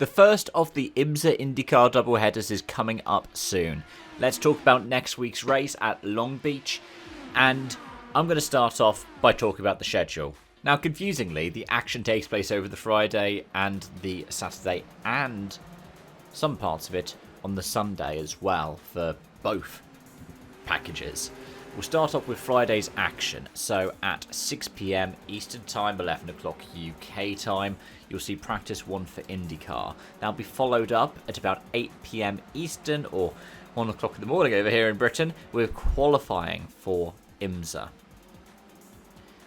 The first of the IMSA INDYCAR doubleheaders is coming up soon. Let's talk about next week's race at Long Beach, and I'm going to start off by talking about the schedule. Now, confusingly, the action takes place over the Friday and the Saturday, and some parts of it on the Sunday as well for both packages. We'll start off with Friday's action. So at 6 PM Eastern Time, 11 o'clock UK time, you'll see practice 1 for INDYCAR. That'll be followed up at about 8 PM Eastern, or 1 o'clock in the morning over here in Britain, with qualifying for IMSA.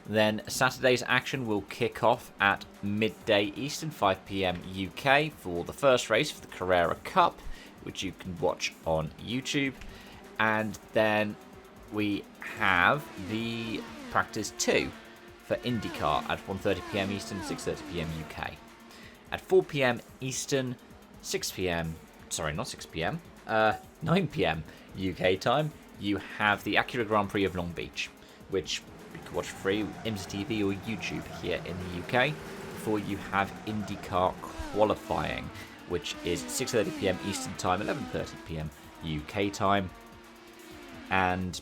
Then Saturday's action will kick off at midday Eastern, 5 PM UK, for the first race for the Carrera Cup, which you can watch on YouTube. And then we have the practice 2 for INDYCAR at 1:30 PM Eastern, 6:30 PM UK. At 4 PM Eastern, 6 PM, sorry, not 6 PM, 9 PM UK time, you have the Acura Grand Prix of Long Beach, which you can watch free IMSA TV or YouTube here in the UK. Before you have INDYCAR qualifying, which is 6:30 PM Eastern time, 11:30 PM UK time. And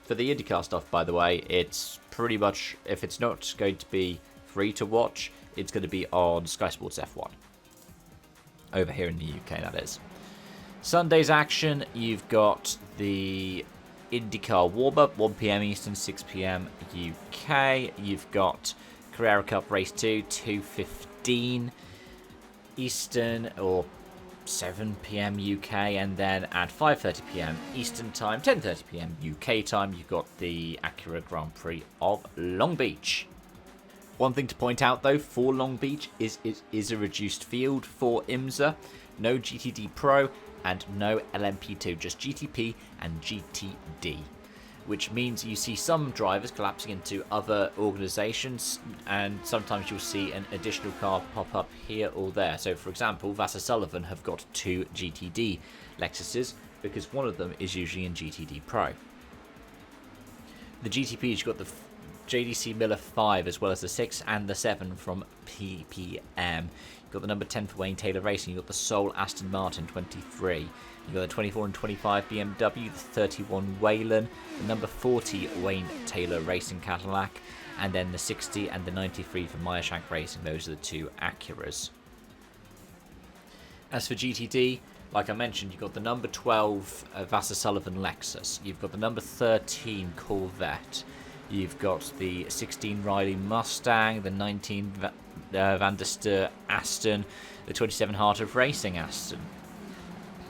for the INDYCAR stuff, by the way, it's pretty much, if it's not going to be free to watch, it's going to be on Sky Sports F1. Over here in the UK, that is. Sunday's action, you've got the INDYCAR warm-up, 1 PM Eastern, 6 PM UK. You've got Carrera Cup Race 2, 2:15 Eastern, or 7 PM UK, and then at 5:30 PM Eastern time, 10:30 PM UK time, you've got the Acura Grand Prix of Long Beach. One thing to point out though for Long Beach is it is a reduced field for IMSA. No GTD Pro and no LMP2, just GTP and GTD. Which means you see some drivers collapsing into other organisations, and sometimes you'll see an additional car pop up here or there. So, for example, Vassar Sullivan have got 2 GTD Lexuses, because one of them is usually in GTD Pro. The GTP's got the JDC Miller 5, as well as the 6 and the 7 from PPM. You've got the number 10 for Wayne Taylor Racing. You've got the Soul Aston Martin 23. You've got the 24 and 25 BMW, the 31 Wayland, the number 40 Wayne Taylor Racing Cadillac, and then the 60 and the 93 for Meyershank Racing. Those are the 2 Acuras. As for GTD, like I mentioned, you've got the number 12 Vassar Sullivan Lexus. You've got the number 13 Corvette. You've got the 16 Riley Mustang, the 19 Van der Steur Aston, the 27 Heart of Racing Aston.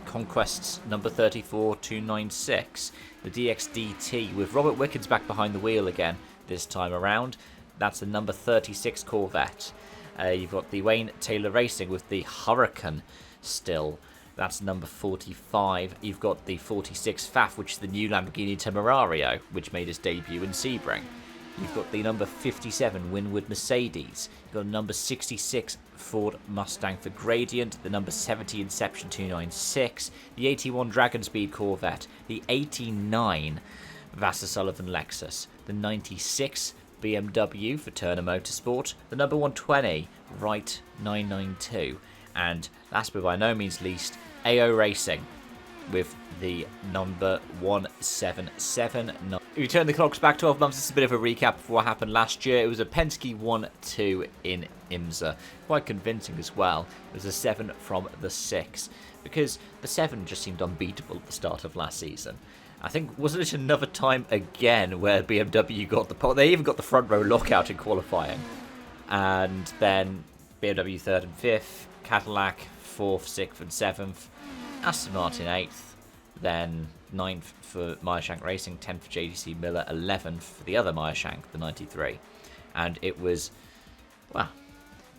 Conquest's number 34 296, the DXDT, with Robert Wickens back behind the wheel again this time around. That's the number 36 Corvette. You've got the Wayne Taylor Racing with the Hurricane still. That's number 45. You've got the 46 FAF, which is the new Lamborghini Temerario, which made its debut in Sebring. You've got the number 57 Winwood Mercedes. You've got the number 66 Ford Mustang for Gradient, the number 70 Inception 296, the 81 Dragon Speed Corvette, the 89 Vassar Sullivan Lexus, the 96 BMW for Turner Motorsport, the number 120 Wright 992, and last but by no means least, AO Racing with the number 177. We turn the clocks back 12 months. This is a bit of a recap of what happened last year. It was a Penske 1-2 in IMSA. Quite convincing as well. It was a 7 from the 6, because the 7 just seemed unbeatable at the start of last season. I think, wasn't it another time again where BMW got the pole? They even got the front row lockout in qualifying. And then BMW 3rd and 5th, Cadillac 4th, 6th and 7th, Aston Martin 8th, then 9th for Meyershank Racing, 10th for JDC Miller, 11th for the other Meyershank, the 93. And it was, well,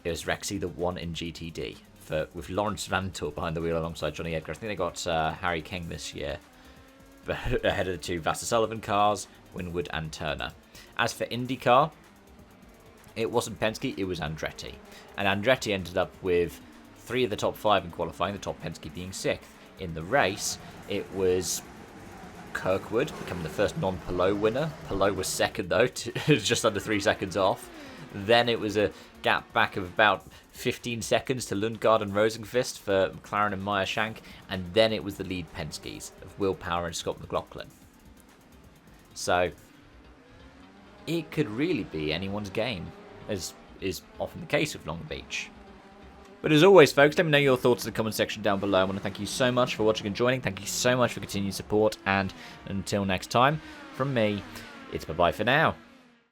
it was Rexy that won in GTD, with Lawrence Vantor behind the wheel alongside Johnny Edgar. I think they got Harry King this year, ahead of the 2 Vassar Sullivan cars, Winwood and Turner. As for INDYCAR, it wasn't Penske, it was Andretti. And Andretti ended up with 3 of the top 5 in qualifying, the top Penske being 6th. In the race, it was Kirkwood becoming the first non-Palou winner. Palou was second though, just under 3 seconds off. Then it was a gap back of about 15 seconds to Lundgaard and Rosenqvist for McLaren and Meyer Shank, and then it was the lead Penske's of Will Power and Scott McLaughlin. So it could really be anyone's game, as is often the case with Long Beach. But as always, folks, let me know your thoughts in the comment section down below. I want to thank you so much for watching and joining. Thank you so much for continued support. And until next time, from me, it's bye-bye for now.